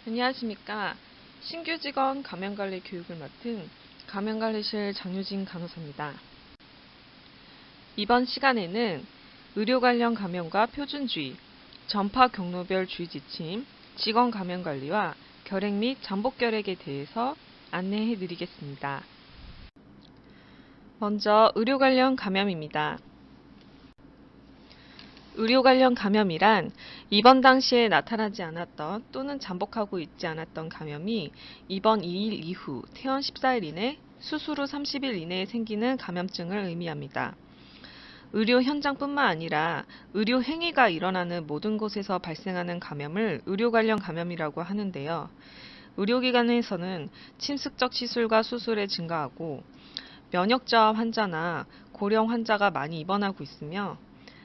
안녕하십니까. 신규 직원 감염관리 교육을 맡은 감염관리실 장유진 간호사입니다. 이번 시간에는 의료 관련 감염과 표준주의, 전파 경로별 주의 지침, 직원 감염관리와 결핵 및 잠복 결핵에 대해서 안내해 드리겠습니다. 먼저 의료 관련 감염입니다. 의료 관련 감염이란 입원 당시에 나타나지 않았던 또는 잠복하고 있지 않았던 감염이 입원 2일 이후 퇴원 14일 이내, 수술 후 30일 이내에 생기는 감염증을 의미합니다. 의료 현장뿐만 아니라 의료 행위가 일어나는 모든 곳에서 발생하는 감염을 의료 관련 감염이라고 하는데요. 의료기관에서는 침습적 시술과 수술에 증가하고 면역저하 환자나 고령 환자가 많이 입원하고 있으며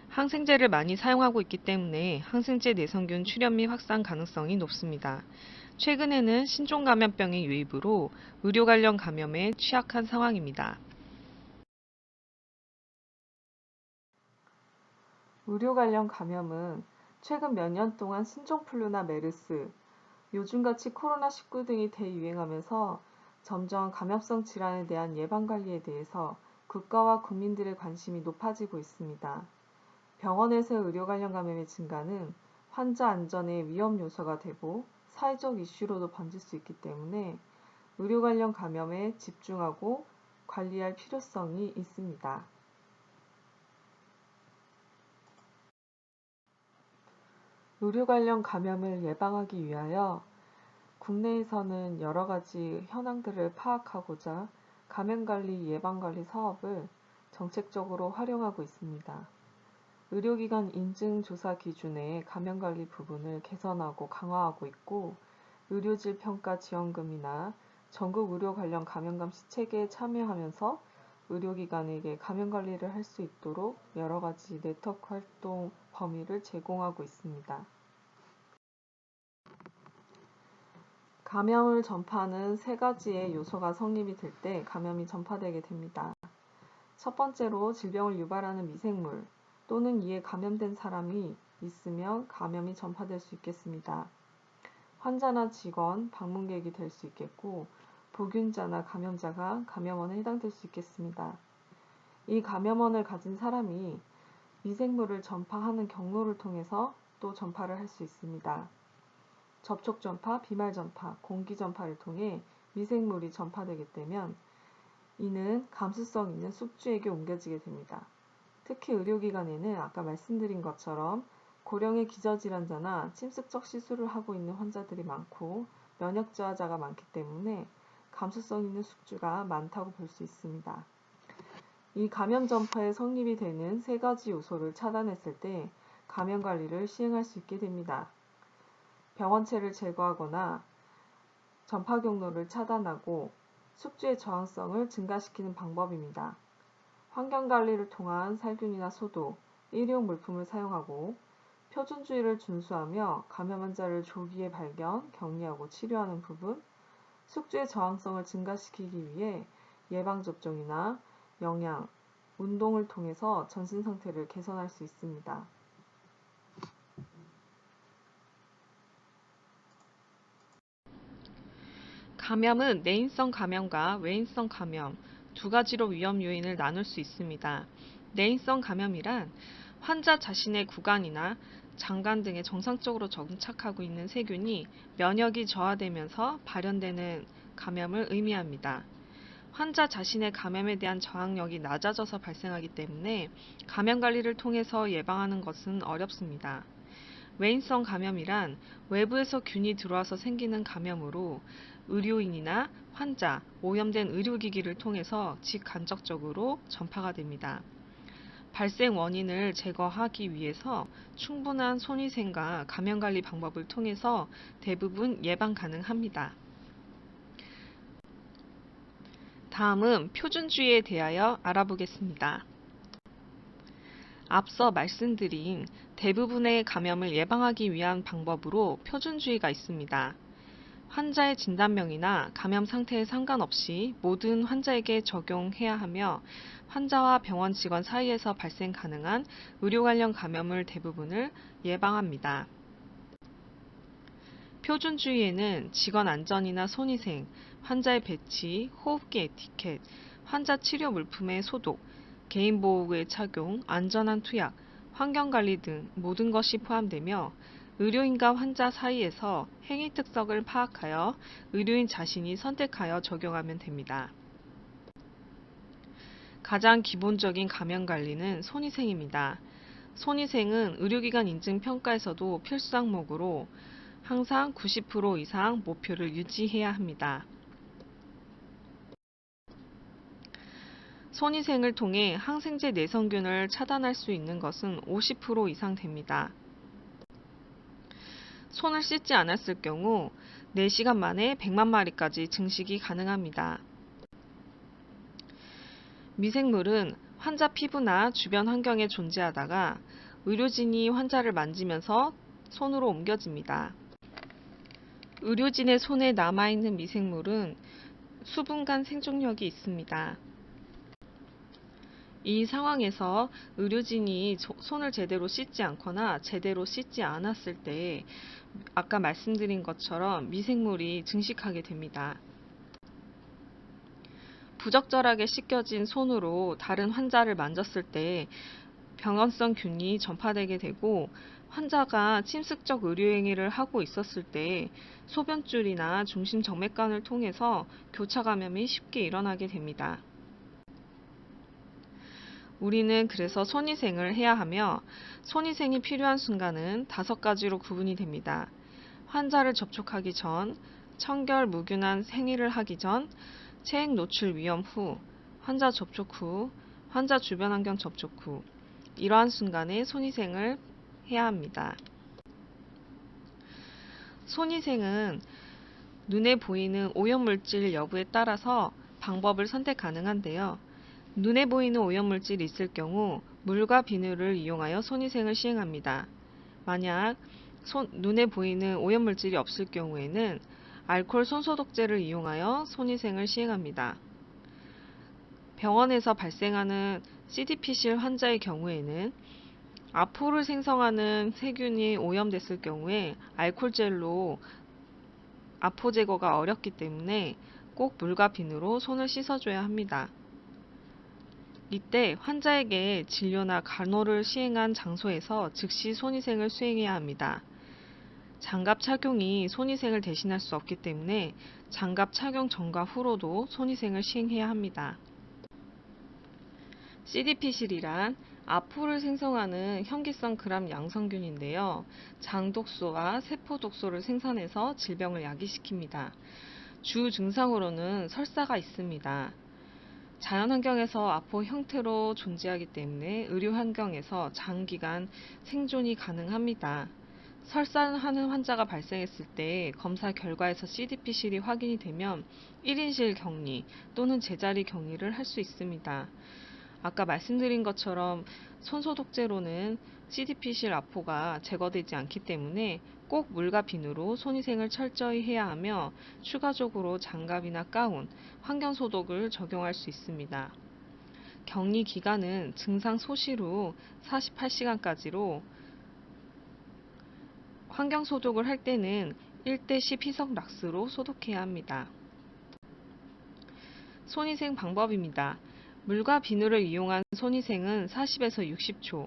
항생제를 많이 사용하고 있기 때문에 항생제 내성균 출현 및 확산 가능성이 높습니다. 최근에는 신종감염병의 유입으로 의료 관련 감염에 취약한 상황입니다. 의료 관련 감염은 최근 몇 년 동안 신종플루나 메르스, 요즘같이 코로나19 등이 대유행하면서 점점 감염성 질환에 대한 예방관리에 대해서 국가와 국민들의 관심이 높아지고 있습니다. 병원에서의 의료 관련 감염의 증가는 환자 안전의 위험 요소가 되고 사회적 이슈로도 번질 수 있기 때문에 의료 관련 감염에 집중하고 관리할 필요성이 있습니다. 의료 관련 감염을 예방하기 위하여 국내에서는 여러 가지 현황들을 파악하고자 감염관리 예방관리 사업을 정책적으로 활용하고 있습니다. 의료기관 인증조사 기준의 감염관리 부분을 개선하고 강화하고 있고, 의료질 평가 지원금이나 전국 의료 관련 감염감시 체계에 참여하면서 의료기관에게 감염관리를 할 수 있도록 여러 가지 네트워크 활동 범위를 제공하고 있습니다. 감염을 전파하는 세 가지의 요소가 성립이 될 때 감염이 전파되게 됩니다. 첫 번째로 질병을 유발하는 미생물 또는 이에 감염된 사람이 있으면 감염이 전파될 수 있겠습니다. 환자나 직원, 방문객이 될 수 있겠고, 보균자나 감염자가 감염원에 해당될 수 있겠습니다. 이 감염원을 가진 사람이 미생물을 전파하는 경로를 통해서 또 전파를 할 수 있습니다. 접촉 전파, 비말 전파, 공기 전파를 통해 미생물이 전파되게 되면 이는 감수성 있는 숙주에게 옮겨지게 됩니다. 특히 의료기관에는 아까 말씀드린 것처럼 고령의 기저질환자나 침습적 시술을 하고 있는 환자들이 많고 면역저하자가 많기 때문에 감수성 있는 숙주가 많다고 볼 수 있습니다. 이 감염 전파에 성립이 되는 세 가지 요소를 차단했을 때 감염 관리를 시행할 수 있게 됩니다. 병원체를 제거하거나 전파 경로를 차단하고 숙주의 저항성을 증가시키는 방법입니다. 환경관리를 통한 살균이나 소독, 일회용 물품을 사용하고 표준주의를 준수하며 감염 환자를 조기에 발견, 격리하고 치료하는 부분, 숙주의 저항성을 증가시키기 위해 예방접종이나 영양, 운동을 통해서 전신 상태를 개선할 수 있습니다. 감염은 내인성 감염과 외인성 감염 두 가지로 위험 요인을 나눌 수 있습니다. 내인성 감염이란 환자 자신의 구강이나 장관 등에 정상적으로 정착하고 있는 세균이 면역이 저하되면서 발현되는 감염을 의미합니다. 환자 자신의 감염에 대한 저항력이 낮아져서 발생하기 때문에 감염 관리를 통해서 예방하는 것은 어렵습니다. 외인성 감염이란 외부에서 균이 들어와서 생기는 감염으로 의료인이나 환자, 오염된 의료기기를 통해서 직간접적으로 전파가 됩니다. 발생 원인을 제거하기 위해서 충분한 손위생과 감염관리 방법을 통해서 대부분 예방 가능합니다. 다음은 표준주의에 대하여 알아보겠습니다. 앞서 말씀드린 대부분의 감염을 예방하기 위한 방법으로 표준주의가 있습니다. 환자의 진단명이나 감염 상태에 상관없이 모든 환자에게 적용해야 하며 환자와 병원 직원 사이에서 발생 가능한 의료 관련 감염을 대부분을 예방합니다. 표준주의에는 직원 안전이나 손위생, 환자의 배치, 호흡기 에티켓, 환자 치료 물품의 소독, 개인보호구의 착용, 안전한 투약, 환경관리 등 모든 것이 포함되며 의료인과 환자 사이에서 행위 특성을 파악하여 의료인 자신이 선택하여 적용하면 됩니다. 가장 기본적인 감염관리는 손위생입니다. 손위생은 의료기관 인증 평가에서도 필수 항목으로 항상 90% 이상 목표를 유지해야 합니다. 손위생을 통해 항생제 내성균을 차단할 수 있는 것은 50% 이상 됩니다. 손을 씻지 않았을 경우 4시간 만에 100만 마리까지 증식이 가능합니다. 미생물은 환자 피부나 주변 환경에 존재하다가 의료진이 환자를 만지면서 손으로 옮겨집니다. 의료진의 손에 남아있는 미생물은 수분간 생존력이 있습니다. 이 상황에서 의료진이 손을 제대로 씻지 않거나 제대로 씻지 않았을 때 아까 말씀드린 것처럼 미생물이 증식하게 됩니다. 부적절하게 씻겨진 손으로 다른 환자를 만졌을 때 병원성 균이 전파되게 되고 환자가 침습적 의료행위를 하고 있었을 때 소변줄이나 중심정맥관을 통해서 교차 감염이 쉽게 일어나게 됩니다. 우리는 그래서 손위생을 해야 하며 손위생이 필요한 순간은 5가지로 구분이 됩니다. 환자를 접촉하기 전, 청결 무균한 행위를 하기 전, 체액 노출 위험 후, 환자 접촉 후, 환자 주변 환경 접촉 후 이러한 순간에 손위생을 해야 합니다. 손위생은 눈에 보이는 오염물질 여부에 따라서 방법을 선택 가능한데요. 눈에 보이는 오염물질이 있을 경우 물과 비누를 이용하여 손위생을 시행합니다. 만약 눈에 보이는 오염물질이 없을 경우에는 알코올 손소독제를 이용하여 손위생을 시행합니다. 병원에서 발생하는 CDP실 환자의 경우에는 아포를 생성하는 세균이 오염됐을 경우에 알코올젤로 아포 제거가 어렵기 때문에 꼭 물과 비누로 손을 씻어줘야 합니다. 이때 환자에게 진료나 간호를 시행한 장소에서 즉시 손위생을 수행해야 합니다. 장갑 착용이 손위생을 대신할 수 없기 때문에 장갑 착용 전과 후로도 손위생을 시행해야 합니다. CDP실이란 아포를 생성하는 현기성 gram 양성균인데요. 장독소와 세포독소를 생산해서 질병을 야기시킵니다. 주 증상으로는 설사가 있습니다. 자연환경에서 아포 형태로 존재하기 때문에 의료환경에서 장기간 생존이 가능합니다. 설사하는 환자가 발생했을 때 검사 결과에서 CDP실이 확인이 되면 1인실 격리 또는 제자리 격리를 할 수 있습니다. 아까 말씀드린 것처럼 손소독제로는 CDP실 아포가 제거되지 않기 때문에 꼭 물과 비누로 손위생을 철저히 해야 하며 추가적으로 장갑이나 가운, 환경소독을 적용할 수 있습니다. 격리 기간은 증상 소실 후 48시간까지로 환경소독을 할 때는 1:10 희석 락스로 소독해야 합니다. 손위생 방법입니다. 물과 비누를 이용한 손위생은 40에서 60초,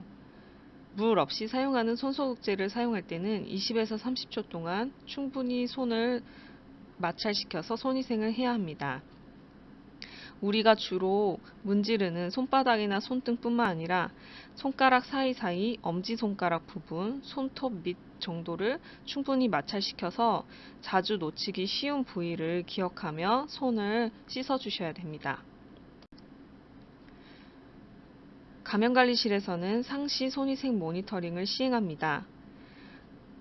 물 없이 사용하는 손소독제를 사용할 때는 20에서 30초 동안 충분히 손을 마찰시켜서 손위생을 해야 합니다. 우리가 주로 문지르는 손바닥이나 손등뿐만 아니라 손가락 사이사이 엄지손가락 부분, 손톱 밑 정도를 충분히 마찰시켜서 자주 놓치기 쉬운 부위를 기억하며 손을 씻어주셔야 됩니다. 감염관리실에서는 상시 손위생 모니터링을 시행합니다.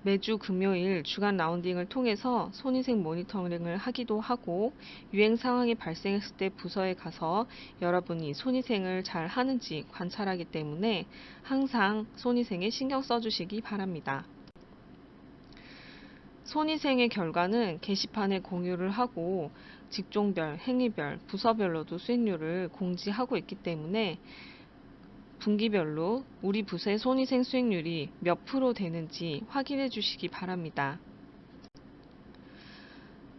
매주 금요일 주간 라운딩을 통해서 손위생 모니터링을 하기도 하고 유행 상황이 발생했을 때 부서에 가서 여러분이 손위생을 잘 하는지 관찰하기 때문에 항상 손위생에 신경 써주시기 바랍니다. 손위생의 결과는 게시판에 공유를 하고 직종별, 행위별, 부서별로도 수행률을 공지하고 있기 때문에 분기별로 우리 부서의 손위생 수행률이 몇 프로 되는지 확인해 주시기 바랍니다.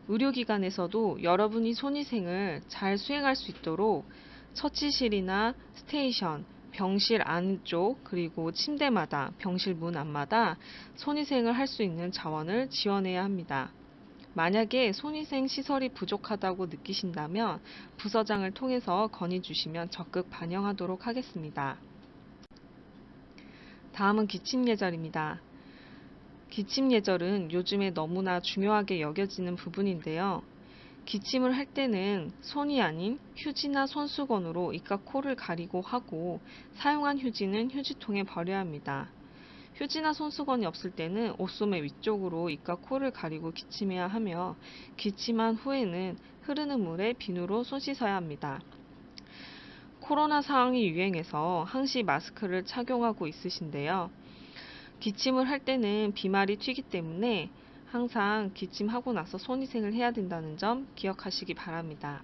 의료기관에서도 여러분이 손위생을 잘 수행할 수 있도록 처치실이나 스테이션, 병실 안쪽 그리고 침대마다 병실 문 앞마다 손위생을 할 수 있는 자원을 지원해야 합니다. 만약에 손위생 시설이 부족하다고 느끼신다면 부서장을 통해서 건의 주시면 적극 반영하도록 하겠습니다. 다음은 기침 예절입니다. 기침 예절은 요즘에 너무나 중요하게 여겨지는 부분인데요. 기침을 할 때는 손이 아닌 휴지나 손수건으로 입과 코를 가리고 하고 사용한 휴지는 휴지통에 버려야 합니다. 휴지나 손수건이 없을 때는 옷소매 위쪽으로 입과 코를 가리고 기침해야 하며 기침한 후에는 흐르는 물에 비누로 손 씻어야 합니다. 코로나 상황이 유행해서 항시 마스크를 착용하고 있으신데요. 기침을 할 때는 비말이 튀기 때문에 항상 기침하고 나서 손위생을 해야 된다는 점 기억하시기 바랍니다.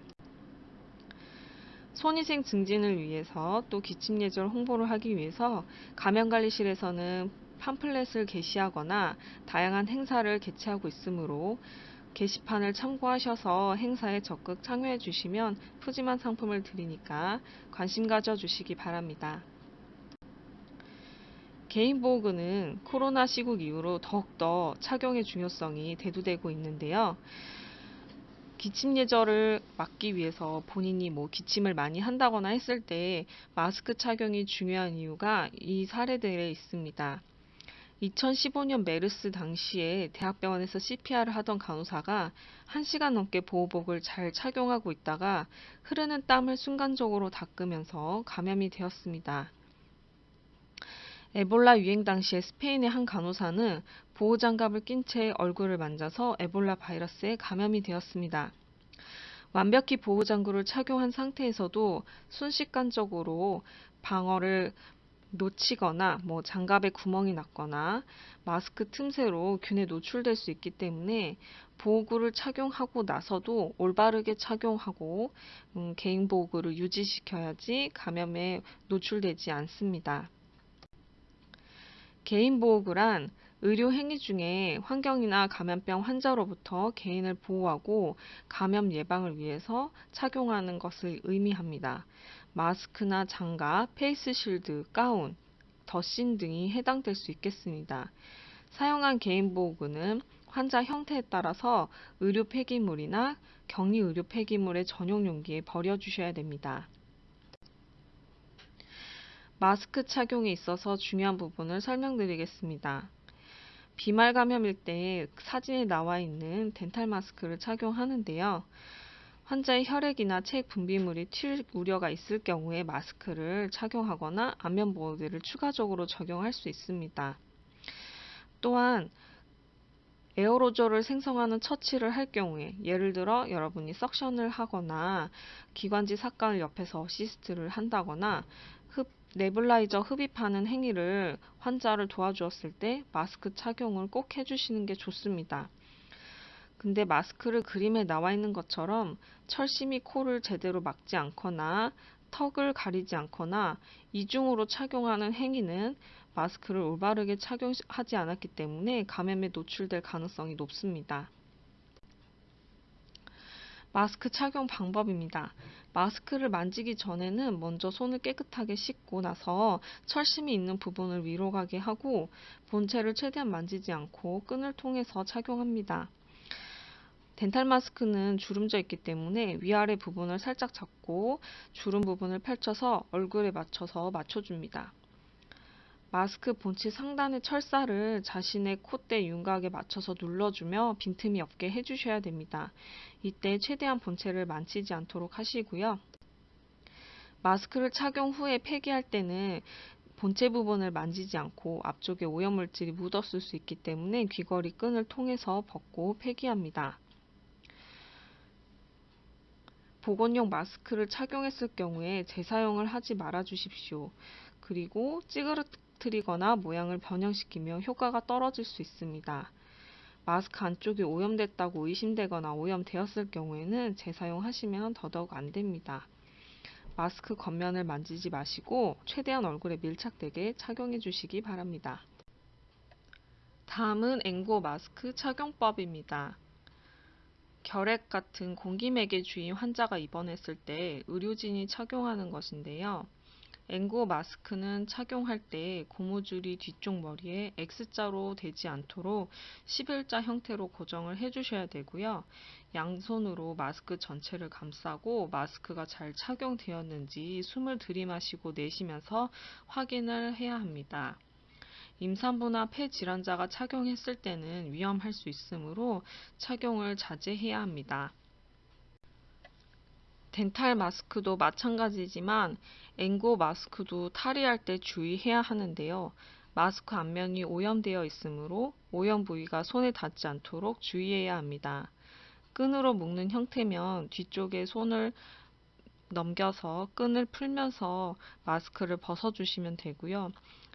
손위생 증진을 위해서 또 기침 예절 홍보를 하기 위해서 감염관리실에서는 팜플렛을 게시하거나 다양한 행사를 개최하고 있으므로 게시판을 참고하셔서 행사에 적극 참여해 주시면 푸짐한 상품을 드리니까 관심 가져 주시기 바랍니다. 개인보호구는 코로나 시국 이후로 더욱더 착용의 중요성이 대두되고 있는데요. 기침 예절을 막기 위해서 본인이 기침을 많이 한다거나 했을 때 마스크 착용이 중요한 이유가 이 사례들에 있습니다. 2015년 메르스 당시에 대학병원에서 CPR을 하던 간호사가 1시간 넘게 보호복을 잘 착용하고 있다가 흐르는 땀을 순간적으로 닦으면서 감염이 되었습니다. 에볼라 유행 당시에 스페인의 한 간호사는 보호장갑을 낀 채 얼굴을 만져서 에볼라 바이러스에 감염이 되었습니다. 완벽히 보호장구를 착용한 상태에서도 순식간적으로 방어를 놓치거나 장갑에 구멍이 났거나 마스크 틈새로 균에 노출될 수 있기 때문에 보호구를 착용하고 나서도 올바르게 착용하고 개인 보호구를 유지시켜야지 감염에 노출되지 않습니다. 개인보호구란 의료 행위 중에 환경이나 감염병 환자로부터 개인을 보호하고 감염 예방을 위해서 착용하는 것을 의미합니다. 마스크나 장갑, 페이스실드, 가운, 덧신 등이 해당될 수 있겠습니다. 사용한 개인보호구는 환자 형태에 따라서 의료 폐기물이나 격리 의료 폐기물의 전용 용기에 버려주셔야 됩니다. 마스크 착용에 있어서 중요한 부분을 설명드리겠습니다. 비말 감염일 때 사진에 나와 있는 덴탈 마스크를 착용하는데요. 환자의 혈액이나 체액 분비물이 튈 우려가 있을 경우에 마스크를 착용하거나 안면 보호대를 추가적으로 적용할 수 있습니다. 또한 에어로졸을 생성하는 처치를 할 경우에 예를 들어 여러분이 석션을 하거나 기관지 삭관을 옆에서 어시스트를 한다거나 네뷸라이저 흡입하는 행위를 환자를 도와주었을 때 마스크 착용을 꼭 해주시는 게 좋습니다. 근데 마스크를 그림에 나와 있는 것처럼 철심히 코를 제대로 막지 않거나 턱을 가리지 않거나 이중으로 착용하는 행위는 마스크를 올바르게 착용하지 않았기 때문에 감염에 노출될 가능성이 높습니다. 마스크 착용 방법입니다. 마스크를 만지기 전에는 먼저 손을 깨끗하게 씻고 나서 철심이 있는 부분을 위로 가게 하고 본체를 최대한 만지지 않고 끈을 통해서 착용합니다. 덴탈 마스크는 주름져 있기 때문에 위아래 부분을 살짝 잡고 주름 부분을 펼쳐서 얼굴에 맞춰서 맞춰줍니다. 마스크 본체 상단의 철사를 자신의 콧대 윤곽에 맞춰서 눌러주며 빈틈이 없게 해주셔야 됩니다. 이때 최대한 본체를 만지지 않도록 하시고요. 마스크를 착용 후에 폐기할 때는 본체 부분을 만지지 않고 앞쪽에 오염물질이 묻었을 수 있기 때문에 귀걸이 끈을 통해서 벗고 폐기합니다. 보건용 마스크를 착용했을 경우에 재사용을 하지 말아 주십시오. 그리고 찌그러뜨리거나 모양을 변형시키며 효과가 떨어질 수 있습니다. 마스크 안쪽이 오염됐다고 의심되거나 오염되었을 경우에는 재사용하시면 더더욱 안 됩니다. 마스크 겉면을 만지지 마시고 최대한 얼굴에 밀착되게 착용해 주시기 바랍니다. 다음은 N95 마스크 착용법입니다. 결핵 같은 공기맥의 주인 환자가 입원했을 때 의료진이 착용하는 것인데요. N95 마스크는 착용할 때 고무줄이 뒤쪽 머리에 X자로 되지 않도록 11자 형태로 고정을 해주셔야 되고요. 양손으로 마스크 전체를 감싸고 마스크가 잘 착용되었는지 숨을 들이마시고 내쉬면서 확인을 해야 합니다. 임산부나 폐 질환자가 착용했을 때는 위험할 수 있으므로 착용을 자제해야 합니다. 덴탈 마스크도 마찬가지지만 N95 마스크도 탈의할 때 주의해야 하는데요. 마스크 앞면이 오염되어 있으므로 오염 부위가 손에 닿지 않도록 주의해야 합니다. 끈으로 묶는 형태면 뒤쪽에 손을 넘겨서 끈을 풀면서 마스크를 벗어주시면 되고요.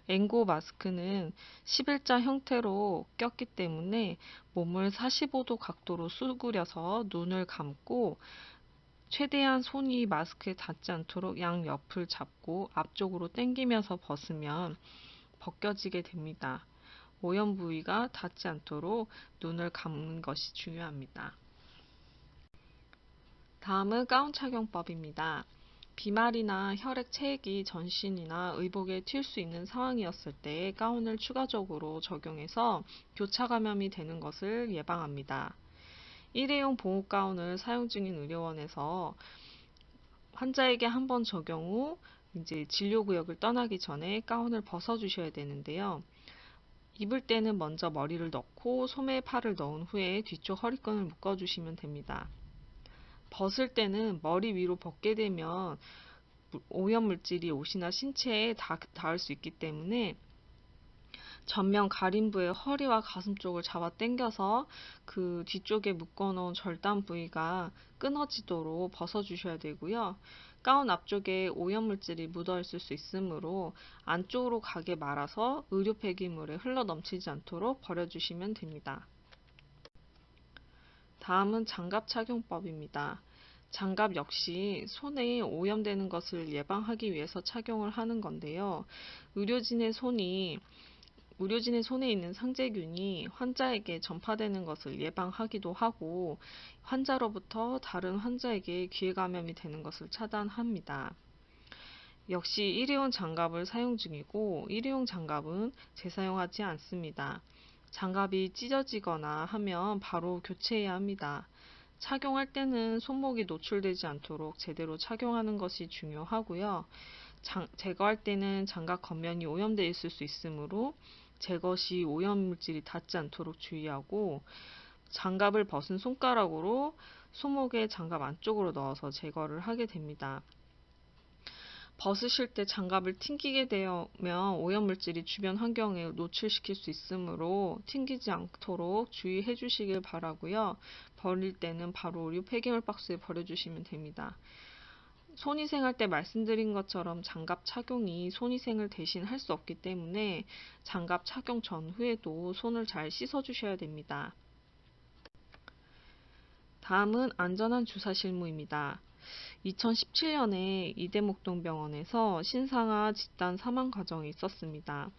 N95 마스크는 11자 형태로 꼈기 때문에 몸을 45도 각도로 수그려서 눈을 감고 최대한 손이 마스크에 닿지 않도록 양옆을 잡고 앞쪽으로 당기면서 벗으면 벗겨지게 됩니다. 오염 부위가 닿지 않도록 눈을 감는 것이 중요합니다. 다음은 가운 착용법입니다. 비말이나 혈액 체액이 전신이나 의복에 튈 수 있는 상황이었을 때 가운을 추가적으로 적용해서 교차 감염이 되는 것을 예방합니다. 일회용 보호 가운을 사용 중인 의료원에서 환자에게 한 번 적용 후 이제 진료구역을 떠나기 전에 가운을 벗어주셔야 되는데요. 입을 때는 먼저 머리를 넣고 소매에 팔을 넣은 후에 뒤쪽 허리끈을 묶어주시면 됩니다. 벗을 때는 머리 위로 벗게 되면 오염물질이 옷이나 신체에 닿을 수 있기 때문에 전면 가림부의 허리와 가슴 쪽을 잡아 당겨서 그 뒤쪽에 묶어놓은 절단 부위가 끊어지도록 벗어주셔야 되고요. 가운 앞쪽에 오염물질이 묻어있을 수 있으므로 안쪽으로 가게 말아서 의료 폐기물에 흘러 넘치지 않도록 버려주시면 됩니다. 다음은 장갑 착용법입니다. 장갑 역시 손에 오염되는 것을 예방하기 위해서 착용을 하는 건데요. 의료진의 손에 있는 상재균이 환자에게 전파되는 것을 예방하기도 하고 환자로부터 다른 환자에게 기회 감염이 되는 것을 차단합니다. 역시 일회용 장갑을 사용 중이고 일회용 장갑은 재사용하지 않습니다. 장갑이 찢어지거나 하면 바로 교체해야 합니다. 착용할 때는 손목이 노출되지 않도록 제대로 착용하는 것이 중요하고요. 제거할 때는 장갑 겉면이 오염되어 있을 수 있으므로 제거 시 오염물질이 닿지 않도록 주의하고 장갑을 벗은 손가락으로 손목에 장갑 안쪽으로 넣어서 제거를 하게 됩니다. 벗으실 때 장갑을 튕기게 되면 오염물질이 주변 환경에 노출시킬 수 있으므로 튕기지 않도록 주의해 주시길 바라고요. 버릴 때는 바로 의료 폐기물 박스에 버려주시면 됩니다. 손위생할 때 말씀드린 것처럼 장갑 착용이 손위생을 대신 할 수 없기 때문에 장갑 착용 전후에도 손을 잘 씻어 주셔야 됩니다. 다음은 안전한 주사 실무입니다. 2017년에 이대목동병원에서 신상아 집단 사망 과정이 있었습니다.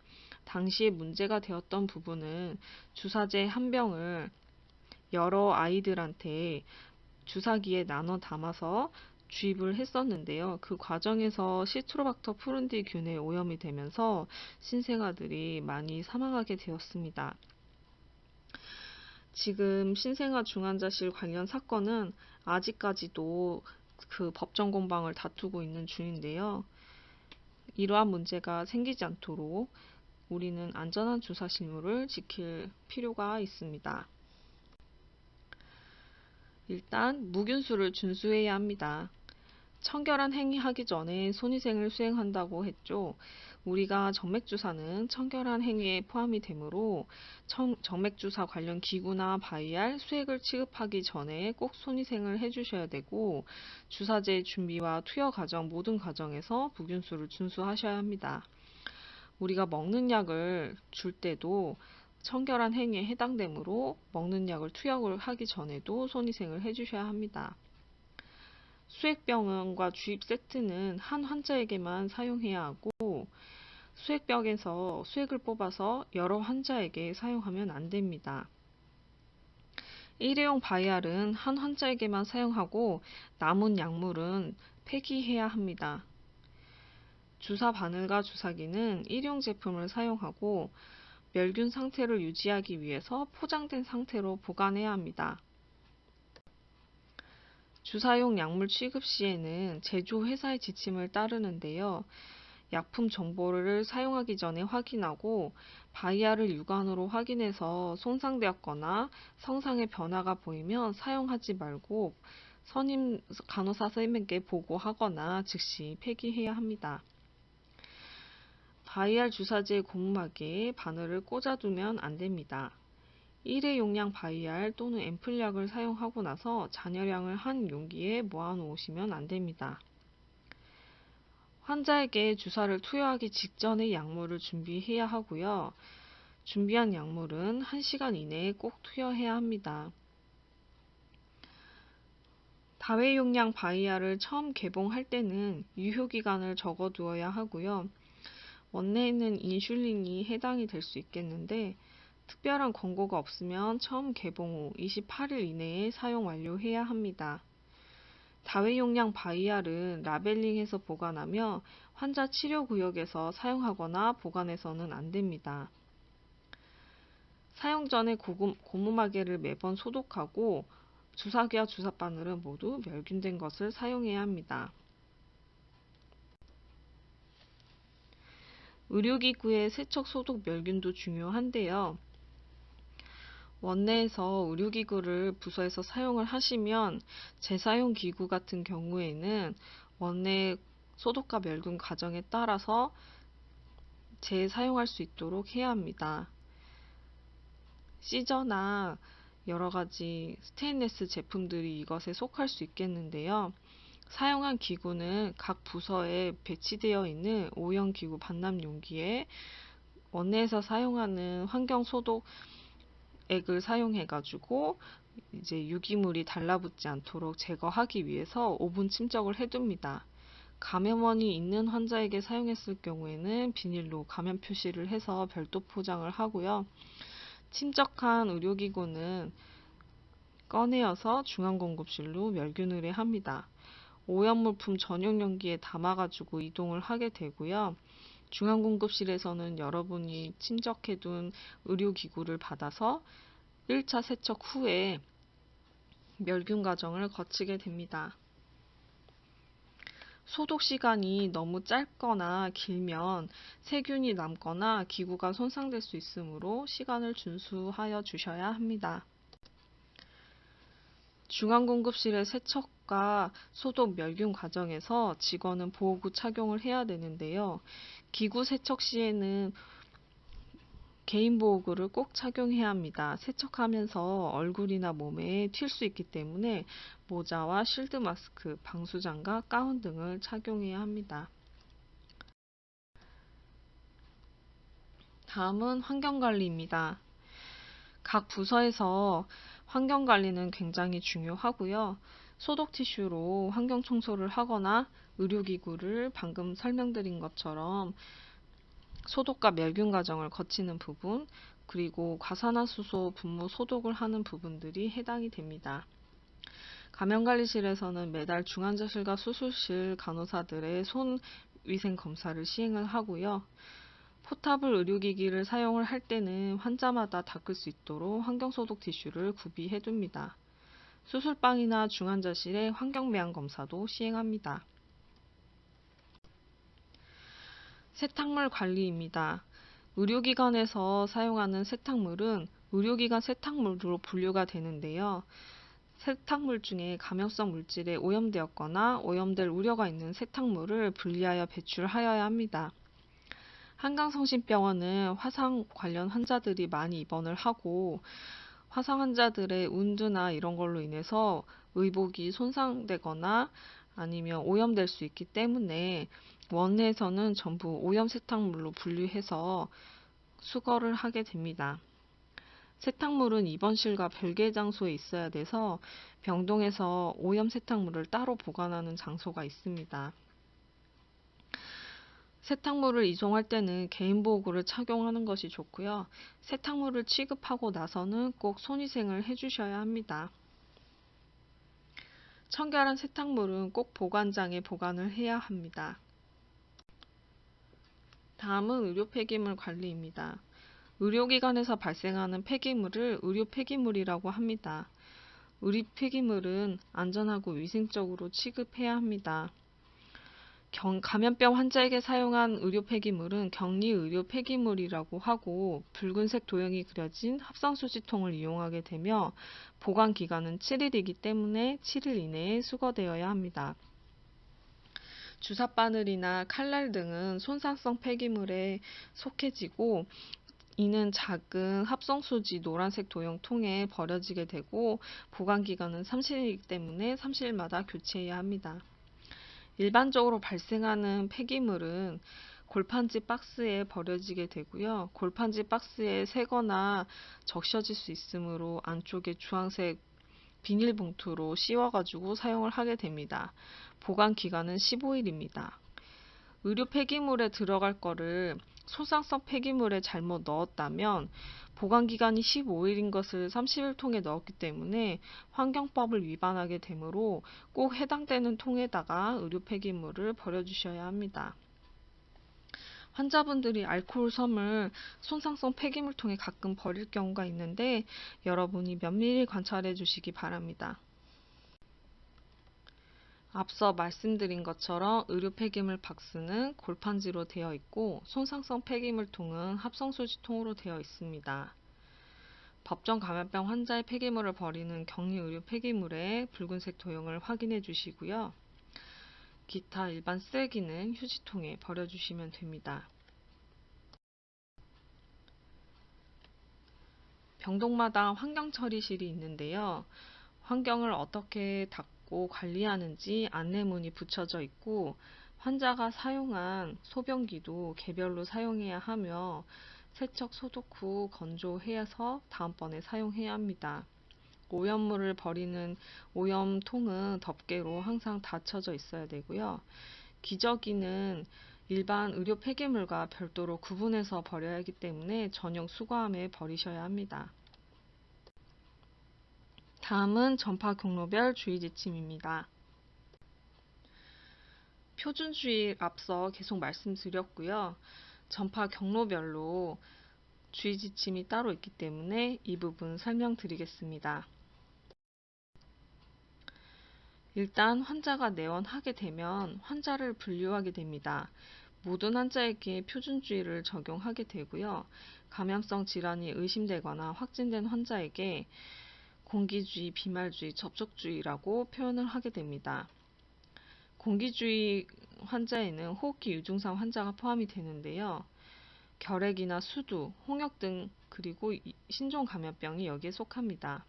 당시에 문제가 되었던 부분은 주사제 한 병을 여러 아이들한테 주사기에 나눠 담아서 주입을 했었는데요. 그 과정에서 시트로박터 푸른디 균에 오염이 되면서 신생아들이 많이 사망하게 되었습니다. 지금 신생아 중환자실 관련 사건은 아직까지도 그 법정 공방을 다투고 있는 중인데요. 이러한 문제가 생기지 않도록 우리는 안전한 주사 실무를 지킬 필요가 있습니다. 일단 무균수를 준수해야 합니다. 청결한 행위하기 전에 손위생을 수행한다고 했죠. 우리가 정맥주사는 청결한 행위에 포함이 되므로 정맥주사 관련 기구나 바이알, 수액을 취급하기 전에 꼭 손위생을 해주셔야 되고 주사제 준비와 투여 과정 모든 과정에서 무균수를 준수하셔야 합니다. 우리가 먹는 약을 줄 때도 청결한 행위에 해당되므로 먹는 약을 투여를 하기 전에도 손위생을 해주셔야 합니다. 수액병과 주입 세트는 한 환자에게만 사용해야 하고 수액병에서 수액을 뽑아서 여러 환자에게 사용하면 안 됩니다. 일회용 바이알은 한 환자에게만 사용하고 남은 약물은 폐기해야 합니다. 주사 바늘과 주사기는 일용 제품을 사용하고 멸균 상태를 유지하기 위해서 포장된 상태로 보관해야 합니다. 주사용 약물 취급 시에는 제조회사의 지침을 따르는데요. 약품 정보를 사용하기 전에 확인하고 바이알을 육안으로 확인해서 손상되었거나 성상의 변화가 보이면 사용하지 말고 선임 간호사 선생님께 보고하거나 즉시 폐기해야 합니다. 바이알 주사제 고무막에 바늘을 꽂아두면 안 됩니다. 일회용량 바이알 또는 앰플약을 사용하고 나서 잔여량을 한 용기에 모아놓으시면 안 됩니다. 환자에게 주사를 투여하기 직전에 약물을 준비해야 하고요. 준비한 약물은 1시간 이내에 꼭 투여해야 합니다. 다회용량 바이알을 처음 개봉할 때는 유효기간을 적어두어야 하고요. 원내에는 인슐린이 해당이 될 수 있겠는데 특별한 권고가 없으면 처음 개봉 후 28일 이내에 사용 완료해야 합니다. 다회용량 바이알은 라벨링해서 보관하며 환자 치료구역에서 사용하거나 보관해서는 안 됩니다. 사용 전에 고무마개를 매번 소독하고 주사기와 주사바늘은 모두 멸균된 것을 사용해야 합니다. 의료기구의 세척 소독 멸균도 중요한데요. 원내에서 의료기구를 부서에서 사용을 하시면 재사용 기구 같은 경우에는 원내 소독과 멸균 과정에 따라서 재사용할 수 있도록 해야 합니다. 시저나 여러가지 스테인리스 제품들이 이것에 속할 수 있겠는데요. 사용한 기구는 각 부서에 배치되어 있는 O형 기구 반납 용기에 원내에서 사용하는 환경소독액을 사용해가지고 이제 유기물이 달라붙지 않도록 제거하기 위해서 오븐 침적을 해둡니다. 감염원이 있는 환자에게 사용했을 경우에는 비닐로 감염 표시를 해서 별도 포장을 하고요. 침적한 의료기구는 꺼내어서 중앙공급실로 멸균 의뢰합니다. 오염물품 전용 용기에 담아가지고 이동을 하게 되고요. 중앙공급실에서는 여러분이 침적해둔 의료기구를 받아서 1차 세척 후에 멸균 과정을 거치게 됩니다. 소독 시간이 너무 짧거나 길면 세균이 남거나 기구가 손상될 수 있으므로 시간을 준수하여 주셔야 합니다. 중앙공급실의 세척과 소독 멸균 과정에서 직원은 보호구 착용을 해야 되는데요. 기구 세척 시에는 개인 보호구를 꼭 착용해야 합니다. 세척하면서 얼굴이나 몸에 튈 수 있기 때문에 모자와 실드 마스크, 방수장갑, 가운 등을 착용해야 합니다. 다음은 환경관리입니다. 각 부서에서 환경관리는 굉장히 중요하고요. 소독 티슈로 환경 청소를 하거나 의료기구를 방금 설명드린 것처럼 소독과 멸균 과정을 거치는 부분, 그리고 과산화수소 분무 소독을 하는 부분들이 해당이 됩니다. 감염관리실에서는 매달 중환자실과 수술실 간호사들의 손 위생 검사를 시행을 하고요. 포탑을 의료기기를 사용을 할 때는 환자마다 닦을 수 있도록 환경소독 티슈를 구비해 둡니다. 수술방이나 중환자실의 환경매양 검사도 시행합니다. 세탁물 관리입니다. 의료기관에서 사용하는 세탁물은 의료기관 세탁물로 분류가 되는데요. 세탁물 중에 감염성 물질에 오염되었거나 오염될 우려가 있는 세탁물을 분리하여 배출하여야 합니다. 한강성심병원은 화상 관련 환자들이 많이 입원을 하고 화상 환자들의 운드나 이런 걸로 인해서 의복이 손상되거나 아니면 오염될 수 있기 때문에 원내에서는 전부 오염 세탁물로 분류해서 수거를 하게 됩니다. 세탁물은 입원실과 별개 장소에 있어야 돼서 병동에서 오염 세탁물을 따로 보관하는 장소가 있습니다. 세탁물을 이송할 때는 개인보호구를 착용하는 것이 좋고요. 세탁물을 취급하고 나서는 꼭 손위생을 해주셔야 합니다. 청결한 세탁물은 꼭 보관장에 보관을 해야 합니다. 다음은 의료 폐기물 관리입니다. 의료기관에서 발생하는 폐기물을 의료 폐기물이라고 합니다. 의료 폐기물은 안전하고 위생적으로 취급해야 합니다. 감염병 환자에게 사용한 의료 폐기물은 격리 의료 폐기물이라고 하고 붉은색 도형이 그려진 합성수지통을 이용하게 되며 보관 기간은 7일이기 때문에 7일 이내에 수거되어야 합니다. 주사바늘이나 칼날 등은 손상성 폐기물에 속해지고 이는 작은 합성수지 노란색 도형통에 버려지게 되고 보관 기간은 30일이기 때문에 30일마다 교체해야 합니다. 일반적으로 발생하는 폐기물은 골판지 박스에 버려지게 되고요. 골판지 박스에 새거나 적셔질 수 있으므로 안쪽에 주황색 비닐봉투로 씌워가지고 사용을 하게 됩니다. 보관 기간은 15일입니다. 의료 폐기물에 들어갈 거를 소상성 폐기물에 잘못 넣었다면 보관 기간이 15일인 것을 30일 통에 넣었기 때문에 환경법을 위반하게 되므로 꼭 해당되는 통에다가 의료 폐기물을 버려주셔야 합니다. 환자분들이 알코올섬을 손상성 폐기물통에 가끔 버릴 경우가 있는데 여러분이 면밀히 관찰해 주시기 바랍니다. 앞서 말씀드린 것처럼 의료 폐기물 박스는 골판지로 되어 있고 손상성 폐기물통은 합성수지통으로 되어 있습니다. 법정 감염병 환자의 폐기물을 버리는 격리 의료 폐기물의 붉은색 도형을 확인해 주시고요. 기타 일반 쓰레기는 휴지통에 버려주시면 됩니다. 병동마다 환경처리실이 있는데요. 환경을 어떻게 닦고 관리하는지 안내문이 붙여져 있고 환자가 사용한 소변기도 개별로 사용해야 하며 세척 소독 후 건조해서 다음번에 사용해야 합니다. 오염물을 버리는 오염통은 덮개로 항상 닫혀져 있어야 되고요. 기저귀는 일반 의료 폐기물과 별도로 구분해서 버려야 하기 때문에 전용 수거함에 버리셔야 합니다. 다음은 전파 경로별 주의 지침입니다. 표준주의 앞서 계속 말씀드렸고요. 전파 경로별로 주의 지침이 따로 있기 때문에 이 부분 설명드리겠습니다. 일단 환자가 내원하게 되면 환자를 분류하게 됩니다. 모든 환자에게 표준주의를 적용하게 되고요. 감염성 질환이 의심되거나 확진된 환자에게 공기주의, 비말주의, 접촉주의라고 표현을 하게 됩니다. 공기주의 환자에는 호흡기 유증상 환자가 포함이 되는데요. 결핵이나 수두, 홍역 등 그리고 신종 감염병이 여기에 속합니다.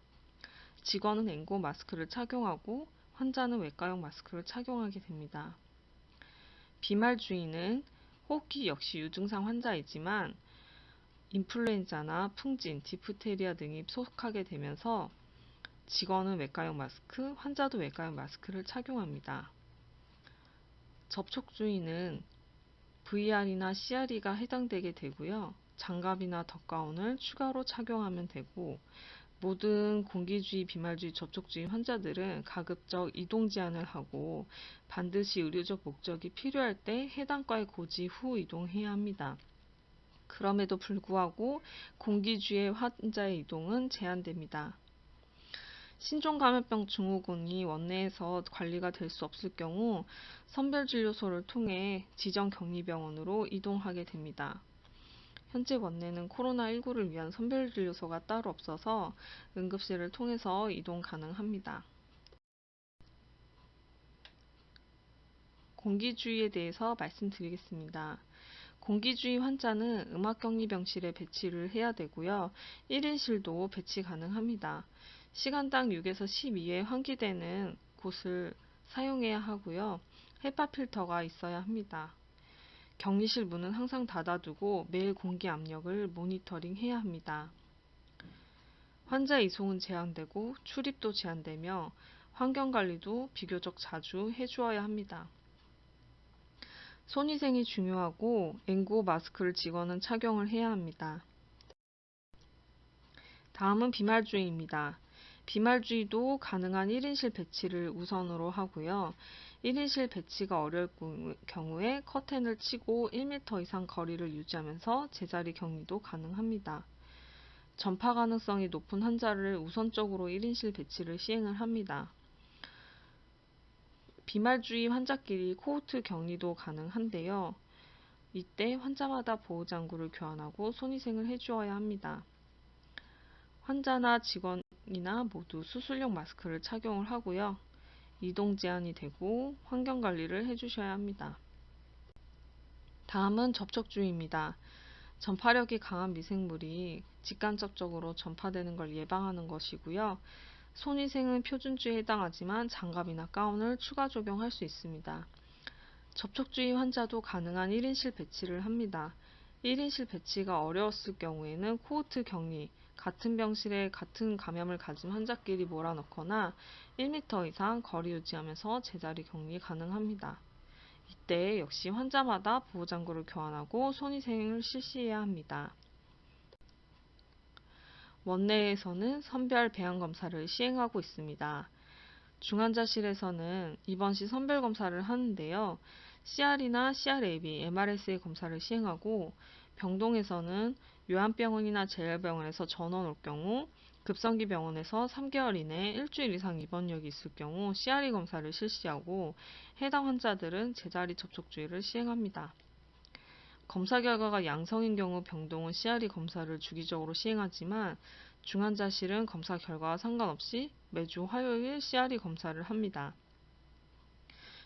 직원은 N95 마스크를 착용하고 환자는 외과용 마스크를 착용하게 됩니다. 비말주의는 호흡기 역시 유증상 환자이지만 인플루엔자나 풍진, 디프테리아 등이 속하게 되면서 직원은 외과용 마스크, 환자도 외과용 마스크를 착용합니다. 접촉주의는 VR이나 CRE가 해당되게 되고요. 장갑이나 덧가운을 추가로 착용하면 되고 모든 공기주의, 비말주의, 접촉주의 환자들은 가급적 이동 제한을 하고 반드시 의료적 목적이 필요할 때 해당 과에 고지 후 이동해야 합니다. 그럼에도 불구하고 공기주의 환자의 이동은 제한됩니다. 신종감염병 증후군이 원내에서 관리가 될 수 없을 경우 선별진료소를 통해 지정격리병원으로 이동하게 됩니다. 현재 원내는 코로나19를 위한 선별진료소가 따로 없어서 응급실을 통해서 이동 가능합니다. 공기주의에 대해서 말씀드리겠습니다. 공기주의 환자는 음압격리병실에 배치를 해야 되고요. 1인실도 배치 가능합니다. 시간당 6에서 12회 환기되는 곳을 사용해야 하고요. 헤파 필터가 있어야 합니다. 격리실 문은 항상 닫아두고 매일 공기 압력을 모니터링 해야 합니다. 환자 이송은 제한되고 출입도 제한되며 환경관리도 비교적 자주 해주어야 합니다. 손위생이 중요하고 N95 마스크를 직원은 착용을 해야 합니다. 다음은 비말주의입니다. 비말주의도 가능한 1인실 배치를 우선으로 하고요. 1인실 배치가 어려울 경우에 커튼을 치고 1m 이상 거리를 유지하면서 제자리 격리도 가능합니다. 전파 가능성이 높은 환자를 우선적으로 1인실 배치를 시행을 합니다. 비말주의 환자끼리 코호트 격리도 가능한데요. 이때 환자마다 보호장구를 교환하고 손위생을 해주어야 합니다. 환자나 직원이나 모두 수술용 마스크를 착용을 하고요. 이동 제한이 되고 환경관리를 해주셔야 합니다. 다음은 접촉주의입니다. 전파력이 강한 미생물이 직간접적으로 전파되는 걸 예방하는 것이고요. 손위생은 표준주의에 해당하지만 장갑이나 가운을 추가 적용할 수 있습니다. 접촉주의 환자도 가능한 1인실 배치를 합니다. 1인실 배치가 어려웠을 경우에는 코호트 격리, 같은 병실에 같은 감염을 가진 환자끼리 몰아넣거나 1m 이상 거리 유지하면서 제자리 격리 가능합니다. 이때 역시 환자마다 보호장구를 교환하고 손위생을 실시해야 합니다. 원내에서는 선별 배양 검사를 시행하고 있습니다. 중환자실에서는 입원 시 선별 검사를 하는데요. CR이나 CRAB, MRSA 검사를 시행하고 병동에서는 요한병원이나 제일병원에서 전원 올 경우 급성기 병원에서 3개월 이내 일주일 이상 입원력이 있을 경우 CRE 검사를 실시하고 해당 환자들은 제자리 접촉주의를 시행합니다. 검사 결과가 양성인 경우 병동은 CRE 검사를 주기적으로 시행하지만 중환자실은 검사 결과와 상관없이 매주 화요일 CRE 검사를 합니다.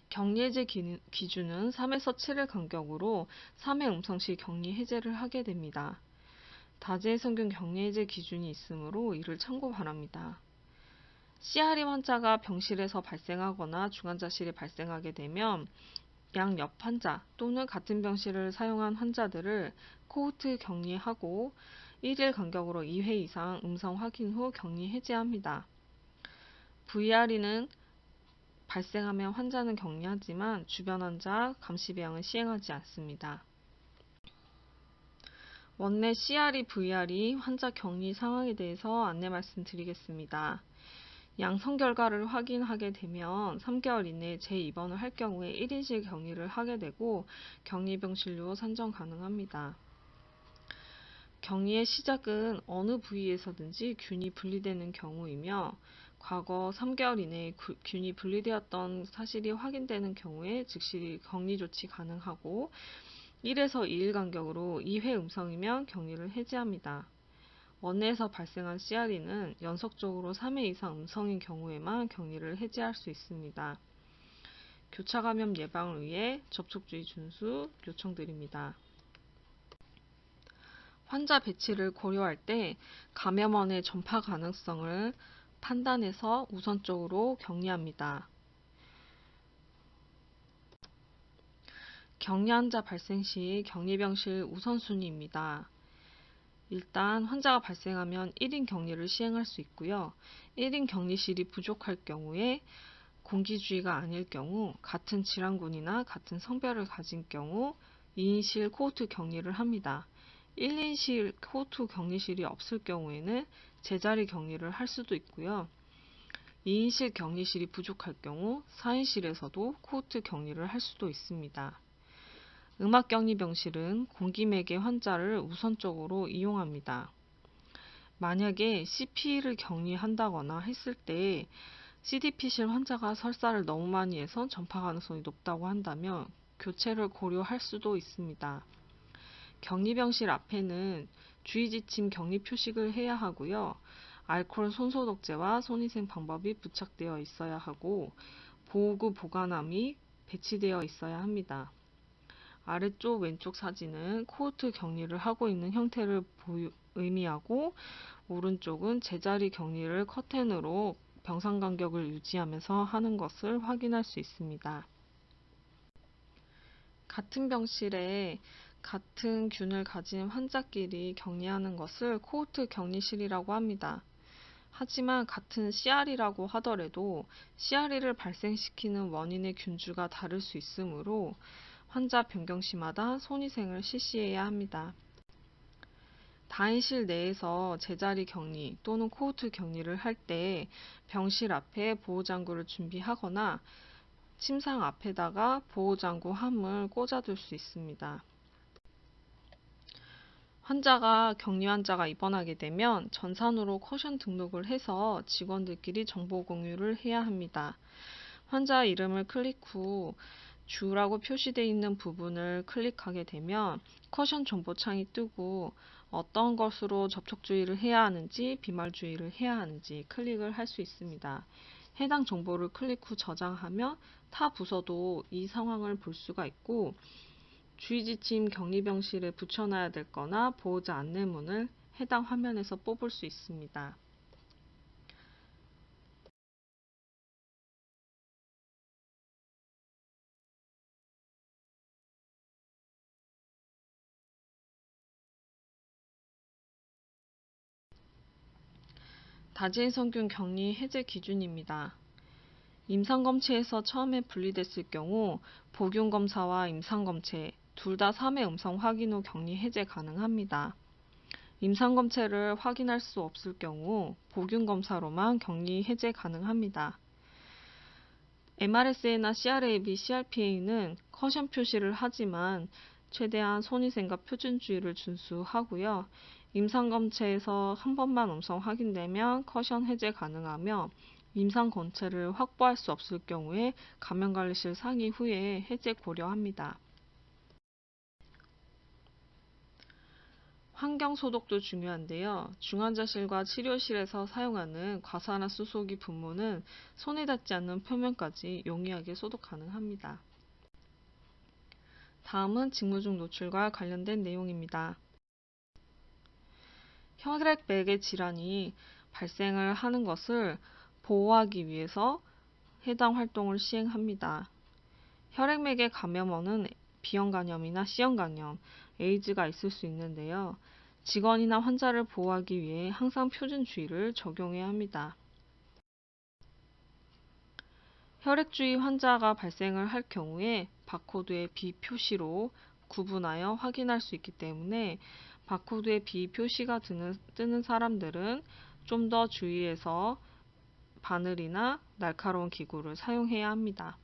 격리해제 기준은 3에서 7일 간격으로 3회 음성 시 격리 해제를 하게 됩니다. 다제해성균 격리해제 기준이 있으므로 이를 참고 바랍니다. CRE 환자가 병실에서 발생하거나 중환자실에 발생하게 되면 양옆 환자 또는 같은 병실을 사용한 환자들을 코호트 격리하고 1일 간격으로 2회 이상 음성 확인 후 격리 해제합니다. VRE는 발생하면 환자는 격리하지만 주변 환자 감시 배양은 시행하지 않습니다. 원내 CRE, VRE 환자 격리 상황에 대해서 안내 말씀드리겠습니다. 양성 결과를 확인하게 되면 3개월 이내에 재입원을 할 경우에 1인실 격리를 하게 되고 격리병실로 산정 가능합니다. 격리의 시작은 어느 부위에서든지 균이 분리되는 경우이며 과거 3개월 이내에 균이 분리되었던 사실이 확인되는 경우에 즉시 격리 조치 가능하고 1에서 2일 간격으로 2회 음성이면 격리를 해제합니다. 원내에서 발생한 CRE는 연속적으로 3회 이상 음성인 경우에만 격리를 해제할 수 있습니다. 교차 감염 예방을 위해 접촉주의 준수 요청드립니다. 환자 배치를 고려할 때 감염원의 전파 가능성을 판단해서 우선적으로 격리합니다. 격리 환자 발생 시 격리병실 우선순위입니다. 일단 환자가 발생하면 1인 격리를 시행할 수 있고요. 1인 격리실이 부족할 경우에 공기주의가 아닐 경우 같은 질환군이나 같은 성별을 가진 경우 2인실 코호트 격리를 합니다. 1인실 코호트 격리실이 없을 경우에는 제자리 격리를 할 수도 있고요. 2인실 격리실이 부족할 경우 4인실에서도 코호트 격리를 할 수도 있습니다. 음압격리병실은 공기매개 환자를 우선적으로 이용합니다. 만약에 CP를 격리한다거나 했을 때 CDP실 환자가 설사를 너무 많이 해서 전파 가능성이 높다고 한다면 교체를 고려할 수도 있습니다. 격리병실 앞에는 주의지침 격리 표식을 해야 하고요. 알코올 손소독제와 손위생 방법이 부착되어 있어야 하고 보호구 보관함이 배치되어 있어야 합니다. 아래쪽 왼쪽 사진은 코호트 격리를 하고 있는 형태를 의미하고 오른쪽은 제자리 격리를 커튼으로 병상 간격을 유지하면서 하는 것을 확인할 수 있습니다. 같은 병실에 같은 균을 가진 환자끼리 격리하는 것을 코호트 격리실이라고 합니다. 하지만 같은 CR이라고 하더라도 CR를 발생시키는 원인의 균주가 다를 수 있으므로 환자 변경 시마다 손위생을 실시해야 합니다. 다인실 내에서 제자리 격리 또는 코호트 격리를 할 때 병실 앞에 보호장구를 준비하거나 침상 앞에다가 보호장구 함을 꽂아둘 수 있습니다. 격리 환자가 입원하게 되면 전산으로 커션 등록을 해서 직원들끼리 정보 공유를 해야 합니다. 환자 이름을 클릭 후 주라고 표시되어 있는 부분을 클릭하게 되면 커션 정보창이 뜨고 어떤 것으로 접촉 주의를 해야 하는지 비말 주의를 해야 하는지 클릭을 할 수 있습니다. 해당 정보를 클릭 후 저장하면 타 부서도 이 상황을 볼 수가 있고 주의 지침 격리병실에 붙여놔야 될 거나 보호자 안내문을 해당 화면에서 뽑을 수 있습니다. 다지앤성균 격리 해제 기준입니다. 임상검체에서 처음에 분리됐을 경우 복용검사와 임상검체 둘 다 3회 음성 확인 후 격리 해제 가능합니다. 임상검체를 확인할 수 없을 경우 복용검사로만 격리 해제 가능합니다. MRSA나 CRAB, CRPA는 커션 표시를 하지만 최대한 손위생과 표준주의를 준수하고요. 임상검체에서 한 번만 음성 확인되면 커션 해제 가능하며 임상검체를 확보할 수 없을 경우에 감염관리실 상의 후에 해제 고려합니다. 환경소독도 중요한데요. 중환자실과 치료실에서 사용하는 과산화수소기 분무는 손에 닿지 않는 표면까지 용이하게 소독 가능합니다. 다음은 직무중 노출과 관련된 내용입니다. 혈액맥의 질환이 발생을 하는 것을 보호하기 위해서 해당 활동을 시행합니다. 혈액맥의 감염원은 B형간염이나 C형간염, 에이즈가 있을 수 있는데요. 직원이나 환자를 보호하기 위해 항상 표준주의를 적용해야 합니다. 혈액주의 환자가 발생을 할 경우에 바코드의 비표시로 구분하여 확인할 수 있기 때문에 바코드에 비표시가 뜨는 사람들은 좀 더 주의해서 바늘이나 날카로운 기구를 사용해야 합니다.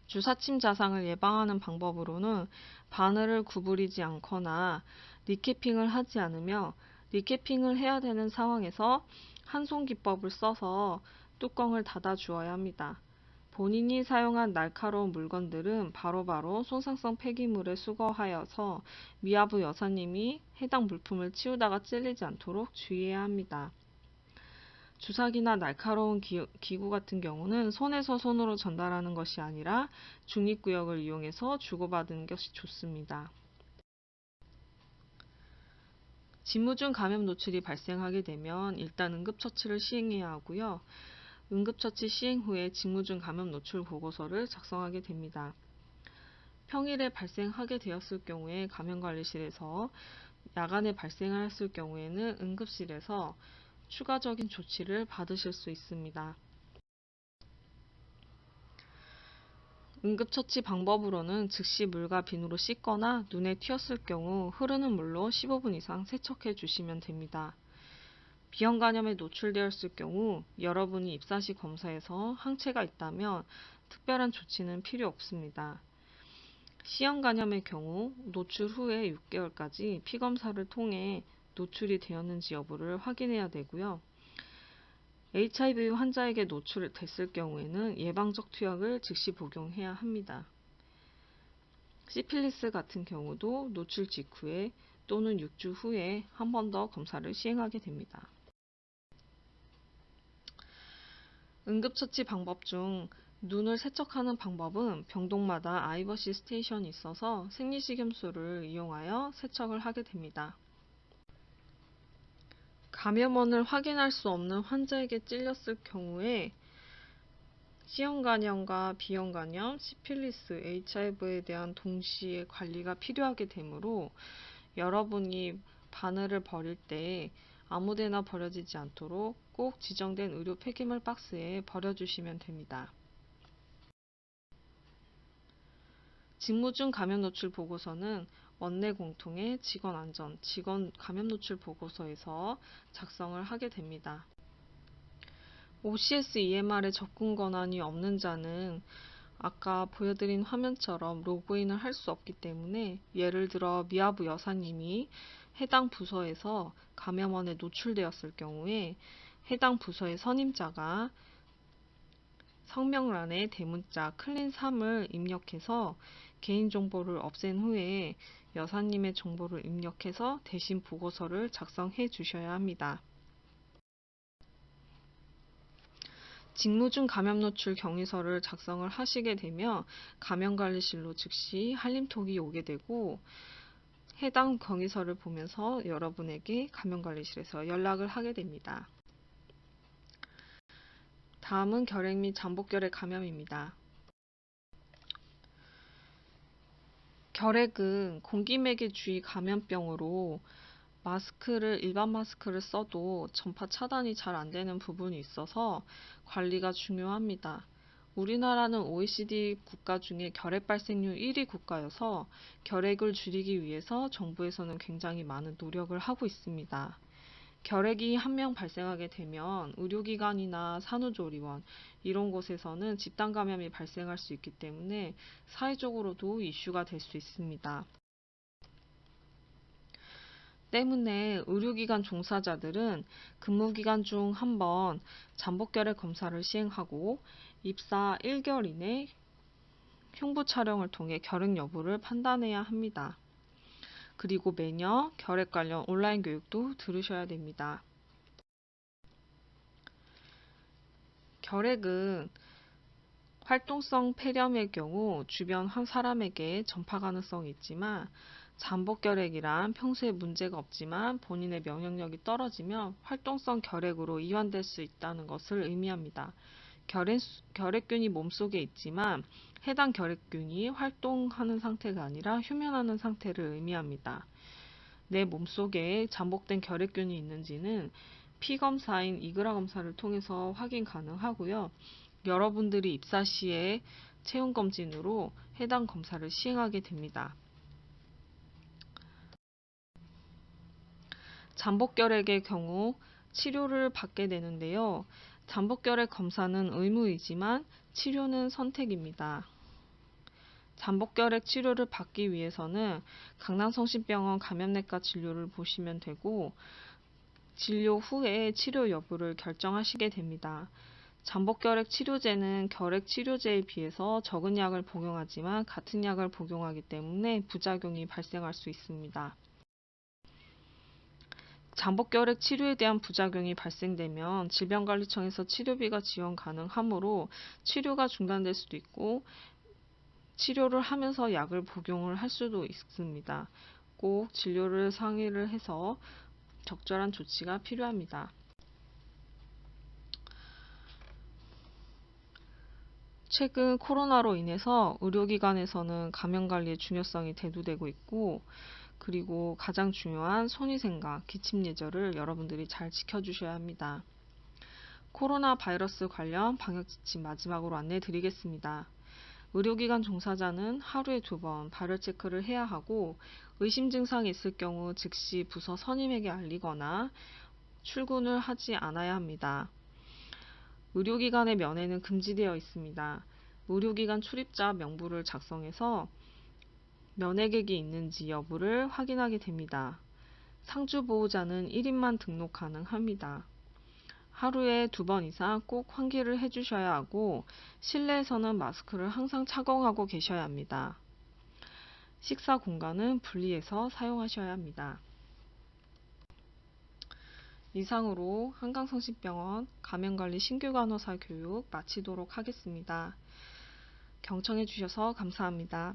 주사침 자상을 예방하는 방법으로는 바늘을 구부리지 않거나 리캐핑을 하지 않으며 리캐핑을 해야 되는 상황에서 한손 기법을 써서 뚜껑을 닫아 주어야 합니다. 본인이 사용한 날카로운 물건들은 바로바로 손상성 폐기물에 수거하여서 미아부 여사님이 해당 물품을 치우다가 찔리지 않도록 주의해야 합니다. 주사기나 날카로운 기구 같은 경우는 손에서 손으로 전달하는 것이 아니라 중립구역을 이용해서 주고받는 것이 좋습니다. 직무중 감염 노출이 발생하게 되면 일단 응급처치를 시행해야 하고요. 응급처치 시행 후에 직무중 감염 노출 보고서를 작성하게 됩니다. 평일에 발생하게 되었을 경우에 감염관리실에서 야간에 발생했을 경우에는 응급실에서 추가적인 조치를 받으실 수 있습니다. 응급처치 방법으로는 즉시 물과 비누로 씻거나 눈에 튀었을 경우 흐르는 물로 15분 이상 세척해 주시면 됩니다. 비형간염에 노출되었을 경우 여러분이 입사 시 검사에서 항체가 있다면 특별한 조치는 필요 없습니다. C형간염의 경우 노출 후에 6개월까지 피검사를 통해 노출이 되었는지 여부를 확인해야 되고요. HIV 환자에게 노출됐을 경우에는 예방적 투약을 즉시 복용해야 합니다. 시필리스 같은 경우도 노출 직후에 또는 6주 후에 한 번 더 검사를 시행하게 됩니다. 응급처치 방법 중 눈을 세척하는 방법은 병동마다 아이버시 스테이션이 있어서 생리식염수를 이용하여 세척을 하게 됩니다. 감염원을 확인할 수 없는 환자에게 찔렸을 경우에 C형간염과 B형간염, 시필리스, HIV에 대한 동시에 관리가 필요하게 되므로 여러분이 바늘을 버릴 때 아무데나 버려지지 않도록 꼭 지정된 의료 폐기물 박스에 버려주시면 됩니다. 직무 중 감염 노출 보고서는 원내 공통의 직원 안전, 직원 감염 노출 보고서에서 작성을 하게 됩니다. OCS EMR에 접근 권한이 없는 자는 아까 보여드린 화면처럼 로그인을 할 수 없기 때문에, 예를 들어 미아부 여사님이 해당 부서에서 감염원에 노출되었을 경우에 해당 부서의 선임자가 성명란에 대문자 클린3을 입력해서 개인정보를 없앤 후에 여사님의 정보를 입력해서 대신 보고서를 작성해 주셔야 합니다. 직무 중 감염 노출 경위서를 작성을 하시게 되면 감염관리실로 즉시 한림톡이 오게 되고, 해당 경위서를 보면서 여러분에게 감염관리실에서 연락을 하게 됩니다. 다음은 결핵 및 잠복결핵 감염입니다. 결핵은 공기매개 주의 감염병으로 일반 마스크를 써도 전파 차단이 잘 안 되는 부분이 있어서 관리가 중요합니다. 우리나라는 OECD 국가 중에 결핵 발생률 1위 국가여서 결핵을 줄이기 위해서 정부에서는 굉장히 많은 노력을 하고 있습니다. 결핵이 한 명 발생하게 되면 의료기관이나 산후조리원 이런 곳에서는 집단 감염이 발생할 수 있기 때문에 사회적으로도 이슈가 될 수 있습니다. 때문에 의료기관 종사자들은 근무기간 중 한 번 잠복결핵 검사를 시행하고 입사 1개월 이내 흉부 촬영을 통해 결핵 여부를 판단해야 합니다. 그리고 매년 결핵 관련 온라인 교육도 들으셔야 됩니다. 결핵은 활동성 폐렴의 경우 주변 한 사람에게 전파 가능성이 있지만, 잠복결핵이란 평소에 문제가 없지만 본인의 면역력이 떨어지면 활동성 결핵으로 이완될 수 있다는 것을 의미합니다. 결핵균이 몸속에 있지만 해당 결핵균이 활동하는 상태가 아니라 휴면하는 상태를 의미합니다. 내 몸속에 잠복된 결핵균이 있는지는 피검사인 이그라 검사를 통해서 확인 가능하고요. 여러분들이 입사 시에 체온검진으로 해당 검사를 시행하게 됩니다. 잠복결핵의 경우 치료를 받게 되는데요. 잠복결핵 검사는 의무이지만 치료는 선택입니다. 잠복결핵 치료를 받기 위해서는 강남성심병원 감염내과 진료를 보시면 되고, 진료 후에 치료 여부를 결정하시게 됩니다. 잠복결핵 치료제는 결핵 치료제에 비해서 적은 약을 복용하지만 같은 약을 복용하기 때문에 부작용이 발생할 수 있습니다. 잠복결핵 치료에 대한 부작용이 발생되면 질병관리청에서 치료비가 지원 가능하므로 치료가 중단될 수도 있고, 치료를 하면서 약을 복용을 할 수도 있습니다. 꼭 진료를 상의를 해서 적절한 조치가 필요합니다. 최근 코로나로 인해서 의료기관에서는 감염관리의 중요성이 대두되고 있고, 그리고 가장 중요한 손위생과 기침예절을 여러분들이 잘 지켜주셔야 합니다. 코로나 바이러스 관련 방역지침 마지막으로 안내해 드리겠습니다. 의료기관 종사자는 하루에 2번 발열 체크를 해야 하고, 의심 증상이 있을 경우 즉시 부서 선임에게 알리거나 출근을 하지 않아야 합니다. 의료기관의 면회는 금지되어 있습니다. 의료기관 출입자 명부를 작성해서 면회객이 있는지 여부를 확인하게 됩니다. 상주보호자는 1인만 등록 가능합니다. 하루에 2번 이상 꼭 환기를 해주셔야 하고, 실내에서는 마스크를 항상 착용하고 계셔야 합니다. 식사 공간은 분리해서 사용하셔야 합니다. 이상으로 한강성심병원 감염관리 신규 간호사 교육 마치도록 하겠습니다. 경청해 주셔서 감사합니다.